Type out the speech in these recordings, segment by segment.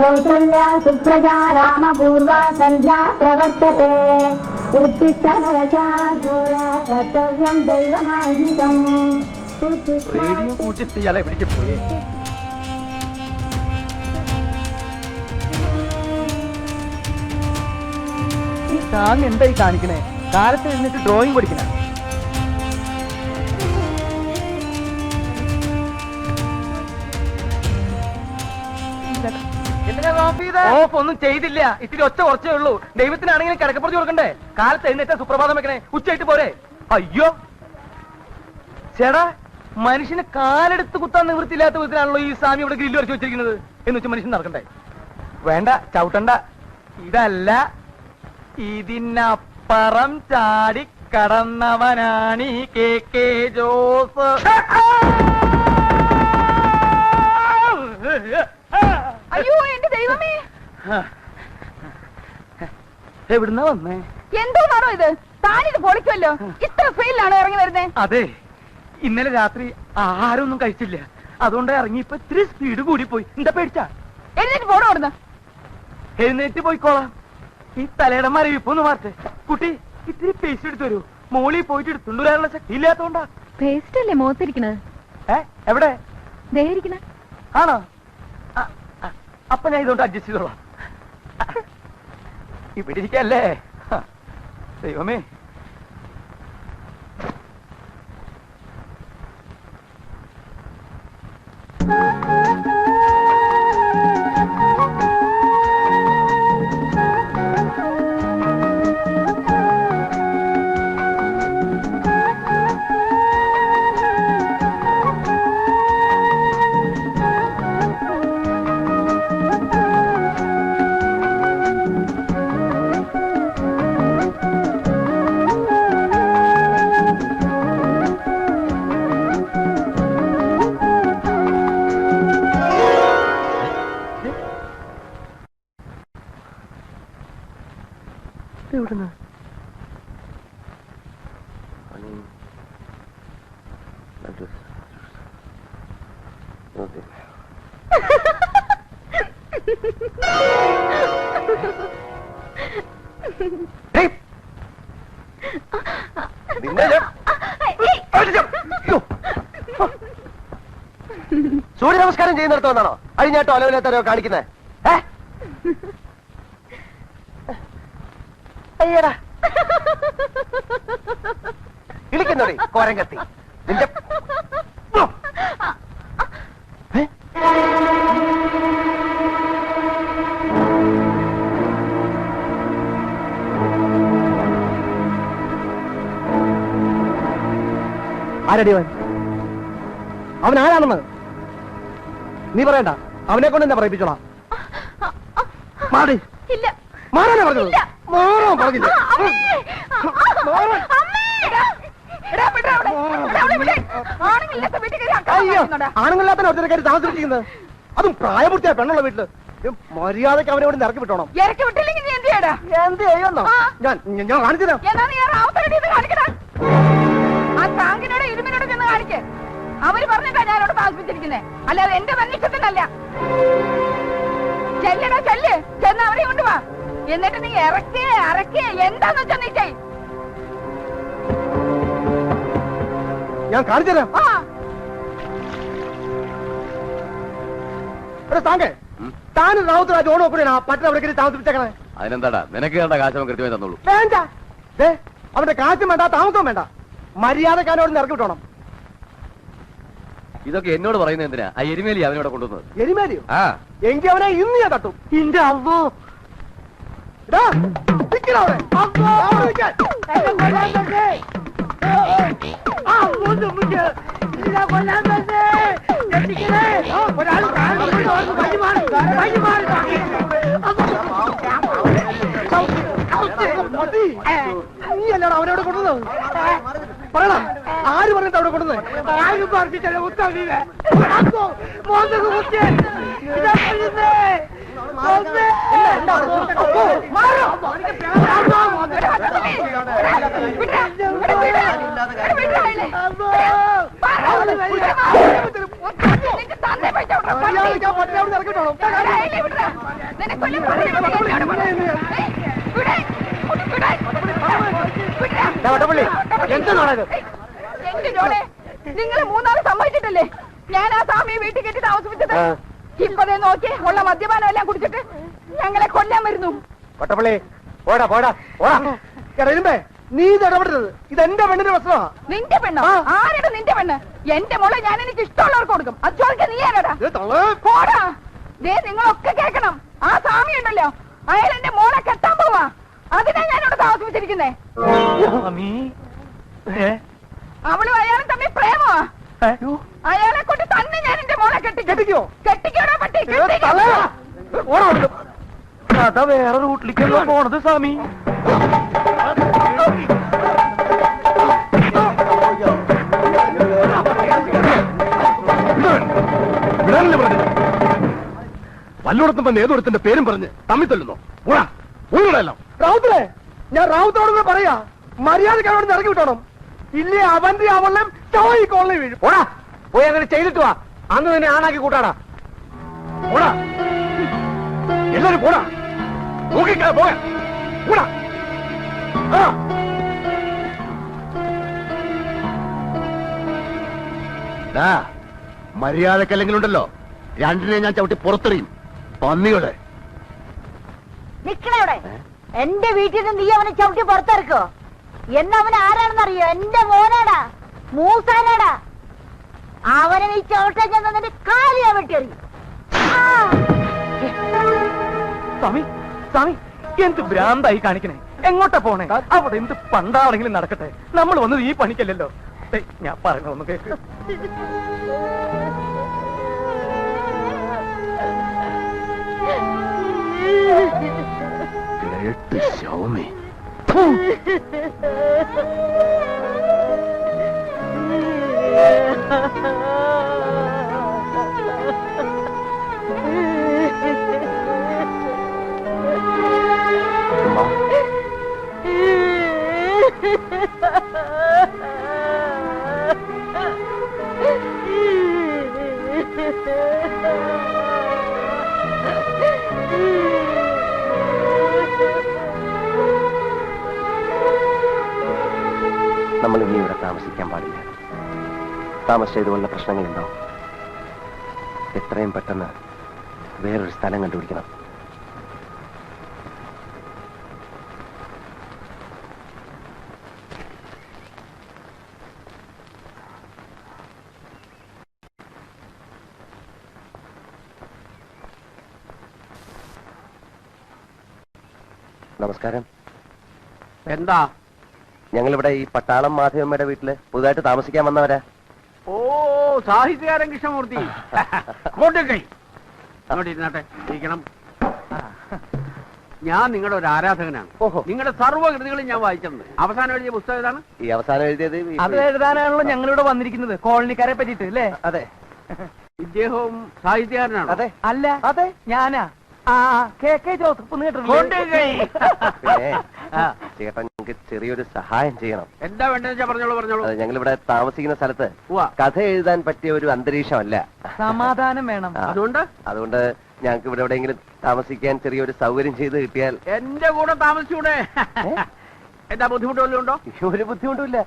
कौसल्या सुप्रजा रामपूर्वा सन्ध्या प्रवर्तते उत्तिष्ठ नरशार्दूला कर्तव्यं दैवमाहितम् താൻ എന്തായി കാണിക്കണേ? കാലത്ത് എന്നിട്ട് ഡ്രോയിങ് പഠിക്കണ? ഓഫ് ഒന്നും ചെയ്തില്ല. ഇത്തിരി ഒച്ച കുറച്ചേ ഉള്ളൂ. ദൈവത്തിനാണെങ്കിലും കിടക്കപ്പുറത്ത് കൊടുക്കണ്ടേ? കാലത്ത് എഴുന്നേറ്റ സുപ്രഭാതം വെക്കണേ, ഉച്ചയായിട്ട് പോരെ? അയ്യോ ചേടാ, മനുഷ്യന് കാലെടുത്ത് കുത്താൻ നിവൃത്തിയില്ലാത്ത വിധത്തിലാണല്ലോ ഈ സ്വാമി ഇവിടെ ഗ്രില്ല് വരച്ച് വെച്ചിരിക്കുന്നത്. എന്ന് വെച്ചാൽ മനുഷ്യൻ നടക്കണ്ടേ? വേണ്ട, ചവിട്ടണ്ട. ഇതല്ല, ഇതിനപ്പുറം ചാടി കടന്നവനാണ് ഈ കെ ജോസ്. അയ്യോ എന്റെ ദൈവമേ, എവിടുന്നാ വന്നേ? എന്തോന്നാണോ ഇത്? താനിത് പൊളിക്കുമല്ലോ. ഇത്ര സ്പീഡിലാണ് ഇറങ്ങി വരുന്നേ? അതെ, ഇന്നലെ രാത്രി ആഹാരമൊന്നും കഴിച്ചില്ല. അതുകൊണ്ട് ഇറങ്ങിയപ്പോ ഇത്തിരി സ്പീഡ് കൂടിപ്പോയി. എന്താ പേടിച്ചാ? എഴുന്നേറ്റ് പോണോ അവിടുന്ന്? എഴുന്നേറ്റ് പോയിക്കോളാം. ഈ തലയുടെ മരവിപ്പൊന്ന് മാറ്റേ. കുട്ടി, ഇത്തിരി പേസ്റ്റ് എടുത്തു വരൂ. മോളിൽ പോയിട്ട് എടുത്തുകൊണ്ട് വരാനുള്ള ശക്തി ഇല്ലാത്തോണ്ടാ. പേസ്റ്റ് അല്ലേ മുഖത്തിരിക്കണേ? എവിടെ? ദേഹിരിക്കണേ ആണോ? അപ്പൊ ഞാൻ ഇതുകൊണ്ട് അഡ്ജസ്റ്റ് ചെയ്തോളാം. ഇവിടെ ഇരിക്കല്ലേ? ദൈവമേ, എവിടുന്ന്? സൂര്യ നമസ്കാരം ചെയ്യുന്നിടത്തോന്നാണോ അഴിഞ്ഞാട്ടോ അലവില്ലാത്തവരോ കാണിക്കുന്നത്? അയ്യടാ, ഇളിക്കുന്നോടി കോരം കത്തി നിന്റെ. ആരടി അവൻ? അവൻ ആരാണെന്ന് നീ പറയണ്ട. അവനെ കൊണ്ട് എന്നെ പറയിപ്പിച്ചോളാം. മാറി മാറാനാ പറഞ്ഞത്. മാറാൻ പറഞ്ഞില്ല. ആണുങ്ങളില്ലാത്ത ഒറ്റക്കാരി താമസിച്ചിരിക്കുന്നത്, അതും പ്രായപൂർത്തിയായ പെണ്ണുള്ള വീട്ടില്. മര്യാദക്ക് അവനെ ഇവിടെ ഇറക്കി വിട്ടോണം. ഇറക്കി വിട്ടില്ലെങ്കിൽ നീ എന്ത് ചെയ്യടാ? എന്ത് ചെയ്യുന്നോ? ഞാൻ കാണിച്ചതാ. ആ താങ്കിനോട് ഇരുമിനോട് ചെന്ന് കാണിക്ക്. അവര് പറഞ്ഞിട്ടാ ഞാനോട് താമസിപ്പിച്ചിരിക്കുന്നേ, അല്ലാതെ എന്റെ മനുഷ്യത്തിനല്ല. ചെല്ലടാ, ചെല്ല്. ചെന്ന് അവരെ കൊണ്ടുവാ. എന്നിട്ട് നീ ഇറക്കിയേ എന്താന്ന് വെച്ചാ നീ ചെയ്. ഞാൻ കാണിച്ചുതരാം. താനും റാവുത്തരാ ജോണോ കൂടെയാണ് പട്ടണം അവിടെ താമസിപ്പിച്ചേക്കണേ. അതിനെന്താടാ, നിനക്ക് വേണ്ട കാശ് കൃത്യമായി തന്നോളൂ. വേണ്ട, അവന്റെ കാശും വേണ്ട, താമസവും വേണ്ട. മര്യാദക്ക് അവനോട് ഇറക്കി വിട്ടോണം. ഇതൊക്കെ എന്നോട് പറയുന്നത് എന്തിനാ? ആ എരുമേലി അവനോട് കൊണ്ടുവന്നത്. എരുമേലിയോ? ആ, എങ്കി അവനെ ഇന്ന് ഞാൻ തട്ടും. ഇന്റെ അവോ നീ അല്ലാടാ അവനോട് കൊണ്ടുവന്നത്? പറയണം, ആര് പറഞ്ഞിട്ട് അവിടെ കൊണ്ടുവന്നത്? ആരും പറഞ്ഞിട്ടല്ല. തന്നെ നിങ്ങൾ മൂന്നാല് സമ്മതിച്ചിട്ടല്ലേ ഞാൻ ആ സ്വാമിയെ വീട്ടിൽ കെട്ടി താമസിപ്പിച്ചത്? ഇപ്പതേ നോക്കി ഉള്ള മദ്യപാനം എല്ലാം കുടിച്ചിട്ട് ഞങ്ങളെ കൊല്ലാൻ വരുന്നു. കൊട്ടപ്പള്ളി പോടാ പോടാ പോടാ. നീ ഇത് ഇടപെടരുത്. ഇതെന്റെ പെണ്ണിന്റെ പ്രശ്നമാ. നിന്റെ പെണ്ണോ? ആരുടെ നിന്റെ പെണ്ണ്? എന്റെ മോളെ ഞാൻ എനിക്ക് ഇഷ്ടമുള്ളവർക്ക് കൊടുക്കും. അത് ചോദിക്കാൻ നീ ആരാടാ? പോടാ. ദേ നിങ്ങളൊക്കെ കേൾക്കണം. ആ സ്വാമി ഉണ്ടല്ലോ, അയാൾ എന്റെ മോളെ കെട്ടാൻ പോവാ. അതിനാ ഞാനിവിടെ താമസിപ്പിച്ചിരിക്കുന്നേ. അവളും അയാളും തമ്മിൽ പ്രേമമാ. അയാളെ കൊണ്ട് തന്നെ ഞാൻ എന്റെ മോളെ കെട്ടിക്കോ. കെട്ടിക്കോടാ പട്ടി. കഥ വേറെ റൂട്ടിലേക്കല്ലോ പോണത് സ്വാമി. വല്ലോടത്തും വന്ന് ഏതോടത്തിന്റെ പേരും പറഞ്ഞ് തമ്മിൽ തല്ലുന്നു. റാവുത്തേ, ഞാൻ റാവുത്തോട് പറയാ, മര്യാദക്ക് അവിടെ ഇറങ്ങി വിട്ടോണം. ഇല്ലേ അവന്റെ അവളും ഈ കോളനി വീഴും. ഓടാ പോയി അങ്ങനെ ചെയ്തിട്ട് വാ. അന്ന് തന്നെ ആണാക്കി കൂട്ടാടാ. ഓടാ എല്ലാരും പോടാ. നോക്കിക്കാ പോയാ കൂടാ. മര്യാദക്കല്ലെങ്കിലും ഉണ്ടല്ലോ, രണ്ടിനെ ഞാൻ ചവിട്ടി പുറത്തെറിയും. പന്നികളെ നിക്കണവിടെ. എന്റെ വീട്ടിൽ നിന്ന് നീ അവനെ ചവിട്ടി പുറത്തിറക്കോ? എന്നവൻ ആരാണെന്നറിയോ? എന്റെ മോനാടാ, മൂസാനാടാ. അവനെ നീ ചവിട്ടാൻ ചെന്നതിന്റെ കാലിയാ വെട്ടിയെറിയും. സ്വാമി സ്വാമി എന്ത് ഭ്രാന്തായി കാണിക്കണേ. എങ്ങോട്ടാ പോണേ? അവിടെ എന്ത് പണ്ടാണെങ്കിലും നടക്കട്ടെ. നമ്മൾ വന്നത് ഈ പണിക്കല്ലല്ലോ. ഞാൻ പറഞ്ഞൊന്ന് കേക്ക്. ശൗമി നമ്മൾ ഇനി ഇവിടെ താമസിക്കാൻ പാടില്ല. താമസിച്ച ഇതുപോലുള്ള പ്രശ്നങ്ങളുണ്ടാവും. എത്രയും പെട്ടെന്ന് വേറൊരു സ്ഥലം കണ്ടുപിടിക്കണം. നമസ്കാരം. എന്താ? ഞങ്ങളിവിടെ ഈ പട്ടാളം മാധവമ്മയുടെ വീട്ടില് പുതുതായിട്ട് താമസിക്കാൻ വന്നവരാ. ഓ, സാഹിത്യകാരൻ കൃഷ്ണമൂർത്തി. കോട്ടക്കൈ അങ്ങോട്ട് ഇരുന്നാട്ടെ, ഇരിക്കണം. ഞാൻ നിങ്ങളുടെ ഒരു ആരാധകനാണ്. ഓഹോ. നിങ്ങളുടെ സർവ്വകൃതികളും ഞാൻ വായിച്ചിട്ടുണ്ട്. അവസാനം എഴുതിയ പുസ്തകം ഏതാണ്? ഈ അവസാനം എഴുതിയത് അത് എഴുതാനാണല്ലോ ഞങ്ങളിവിടെ വന്നിരിക്കുന്നത്, കോളനിക്കാരെ പറ്റിട്ട് അല്ലേ? അതെ. ഇദ്ദേഹവും സാഹിത്യകാരനാണ്. അതെ. അല്ല, അതെ ഞാനാ. കെ ജോസഫ് ചേട്ടൻ ഞങ്ങൾക്ക് ചെറിയൊരു സഹായം ചെയ്യണം. എന്താ വേണ്ടതെന്ന് വെച്ചാൽ പറഞ്ഞോളൂ പറഞ്ഞോളൂ. ഞങ്ങളിവിടെ താമസിക്കുന്ന സ്ഥലത്ത് കഥ എഴുതാൻ പറ്റിയ ഒരു അന്തരീക്ഷമല്ല. സമാധാനം വേണം. അതുകൊണ്ട് ഞങ്ങൾക്ക് ഇവിടെ എവിടെയെങ്കിലും താമസിക്കാൻ ചെറിയൊരു സൗകര്യം ചെയ്ത് കിട്ടിയാൽ. എന്റെ കൂടെ താമസിച്ചൂടെ? എന്താ ബുദ്ധിമുട്ട് വല്ലതും ഉണ്ടോ? ഒരു ബുദ്ധിമുട്ടില്ല.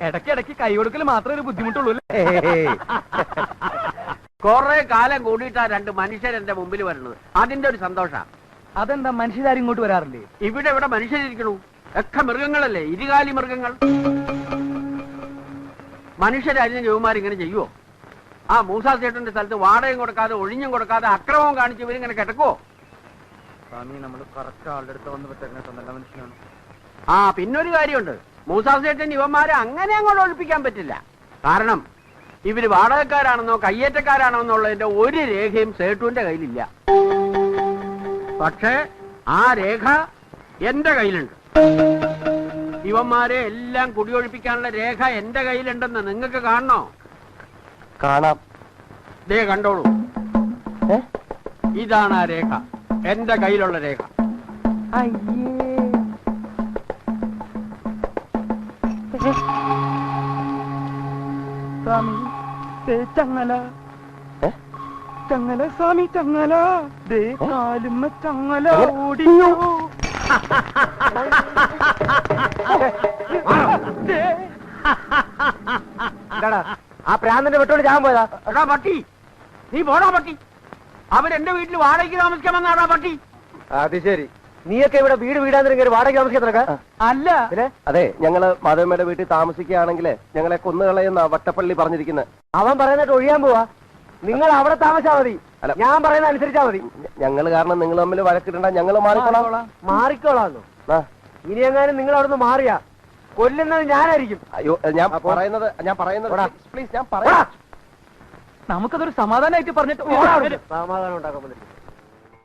ഇടയ്ക്കിടയ്ക്ക് കൈ കൊടുക്കൽ മാത്രമേ ഒരു ബുദ്ധിമുട്ടുള്ളൂ. കൊറേ കാലം കൂടിയിട്ടാ രണ്ട് മനുഷ്യർ എന്റെ മുമ്പിൽ വരുന്നത്. അതിന്റെ ഒരു സന്തോഷ. അതെന്താ, മനുഷ്യരാരും ഇങ്ങോട്ട് വരാറില്ലേ? ഇവിടെ മനുഷ്യരിക്കണു. ഒക്കെ മൃഗങ്ങളല്ലേ, ഇരുകാലി മൃഗങ്ങൾ. മനുഷ്യരായിരുന്നു ജോമാരിങ്ങനെ ചെയ്യുവോ? ആ മൂസാ ചേട്ടന്റെ സ്ഥലത്ത് വാടകയും കൊടുക്കാതെ ഒഴിഞ്ഞും കൊടുക്കാതെ അക്രമവും കാണിച്ച് ഇവരിങ്ങനെ കിടക്കുവോ? സ്വാമി, നമ്മൾ കറക്റ്റ് ആളുടെ അടുത്ത് വന്ന് നല്ല മനുഷ്യനാണ്. ആ, പിന്നൊരു കാര്യമുണ്ട്. മൂസാ ചേട്ടൻ ഇവന്മാരെ അങ്ങനെ അങ്ങോട്ട് ഒഴിപ്പിക്കാൻ പറ്റില്ല. കാരണം ഇവര് വാടകക്കാരാണെന്നോ കയ്യേറ്റക്കാരാണോ എന്നുള്ളതിന്റെ ഒരു രേഖയും സേട്ടുവിന്റെ കയ്യിലില്ല. പക്ഷേ ആ രേഖ എന്റെ കയ്യിലുണ്ട്. ഇവന്മാരെ എല്ലാം കുടിയൊഴിപ്പിക്കാനുള്ള രേഖ എന്റെ കയ്യിലുണ്ടെന്ന് നിങ്ങൾക്ക് കാണണോ? കാണാം. ദേ കണ്ടോളൂ, ഇതാണ് ആ രേഖ, എന്റെ കയ്യിലുള്ള രേഖ. സ്വാമി, ചങ്ങല ചങ്ങല സ്വാമി ചങ്ങല ദേ കാലുമ്മ ചങ്ങല ഓടി ആ പ്രാന്തന്റെ വെട്ടോട് ഞാൻ പോയതാ. എടാ പട്ടി, നീ പോടാ പട്ടി. അവൻ എന്റെ വീട്ടിൽ വാടകയ്ക്ക് താമസിക്കാമെന്നാടാ പട്ടി. അത് ശരി, നീയൊക്കെ ഇവിടെ വീടാന്നിരിക്കും വാടക താമസിക്കത്തിനൊക്കെ അല്ല. അതെ, ഞങ്ങള് മാധവമ്മയുടെ വീട്ടിൽ താമസിക്കുകയാണെങ്കിൽ ഞങ്ങളെ കൊന്നുകളയുന്ന വട്ടപ്പള്ളി പറഞ്ഞിരിക്കുന്നത്. അവൻ പറയുന്നിട്ട് ഒഴിയാൻ പോവാ. നിങ്ങൾ അവിടെ താമസിച്ചാ മതി, അല്ല ഞാൻ പറയുന്ന അനുസരിച്ചാ മതി. ഞങ്ങൾ കാരണം നിങ്ങൾ തമ്മിൽ വഴക്കിടണ്ട, ഞങ്ങൾ മാറിക്കോളാം. ഇനി എങ്ങാനും നിങ്ങൾ അവിടുന്ന് മാറിയാ കൊല്ലുന്നത് ഞാനായിരിക്കും. അയ്യോ, ഞാൻ പറയുന്നത് പ്ലീസ്, ഞാൻ പറയാം. നമുക്കതൊരു സമാധാനമായിട്ട് പറഞ്ഞിട്ട് സമാധാനം ഉണ്ടാക്കാൻ